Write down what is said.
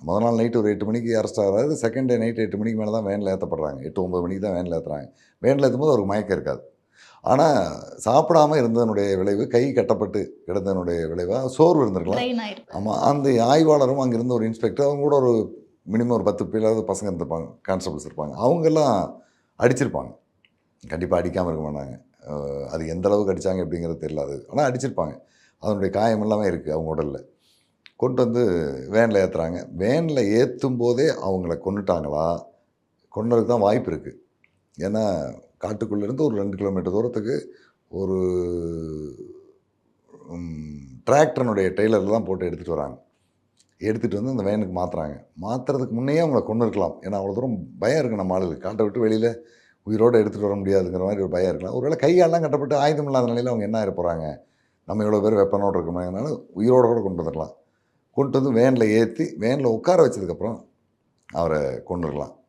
முதல் நாள் நைட்டு ஒரு 8 மணிக்கு அரெஸ்ட் ஆகிறாரு. செகண்ட் டே நைட் 8 மணிக்கு மேலே தான் வேனில் ஏற்றப்படுறாங்க. 8, 9 மணிக்கு தான் வேனில் ஏற்றுறாங்க. வேனில் ஏற்றும்போது அவருக்கு மயக்கம் இருக்காது. ஆனால் சாப்பிடாமல் இருந்ததனுடைய விளைவு, கை கட்டப்பட்டு கிடந்ததனுடைய விளைவாக சோர்வு இருந்திருக்கலாம். ட்ரெயின் ஆயிருக்கு. ஆமாம், அந்த ஆய்வாளரும் அங்கே இருந்த ஒரு இன்ஸ்பெக்டர், அவங்க கூட ஒரு மினிமம் ஒரு 10 பேராவது பசங்க இருந்திருப்பாங்க, கான்ஸ்டபிள்ஸ் இருப்பாங்க. அவங்கெல்லாம் அடிச்சிருப்பாங்க. கண்டிப்பாக அடிக்காமல் இருக்க மாட்டாங்க. அது எந்த அளவுக்கு அடித்தாங்க அப்படிங்கிறது தெரியல அது. ஆனால் அடிச்சிருப்பாங்க. அதனுடைய காயம் எல்லாமே இருக்குது அவங்க உடலில். கொண்டு வந்து வேனில் ஏற்றுறாங்க. வேனில் ஏற்றும் போதே அவங்கள கொன்னுட்டாங்களா? கொன்னதுக்கு தான் வாய்ப்பு இருக்குது. ஏன்னா காட்டுக்குள்ளேருந்து ஒரு 2 கிலோமீட்டர் தூரத்துக்கு ஒரு டிராக்டர்னுடைய டெய்லரில் தான் போட்டு எடுத்துகிட்டு வராங்க. எடுத்துகிட்டு வந்து அந்த வேனுக்கு மாற்றுறாங்க. மாற்றுறதுக்கு முன்னையே அவங்கள கொன்னுருக்கலாம். ஏன்னா அவ்வளோ தூரம் பயம் இருக்குது நம்ம ஆளுகளுக்கு. காட்டை விட்டு வெளியில் உயிரோடு எடுத்துகிட்டு வர முடியாதுங்கிற மாதிரி ஒரு பயம் இருக்கலாம். ஒருவேளை கையாலாம் கட்டப்பட்டு ஆயுதம் இல்லாத நிலையில் அவங்க என்ன ஆகிட போகிறாங்க? நம்ம இவ்வளோ பேர் வெப்பனோடு இருக்கோம்னால உயிரோடு கூட கொண்டு வந்துடலாம். கொண்டு வந்து வேனில் ஏற்றி வேனில் உட்கார வச்சதுக்கப்புறம் அவரை கொன்னுருக்கலாம்.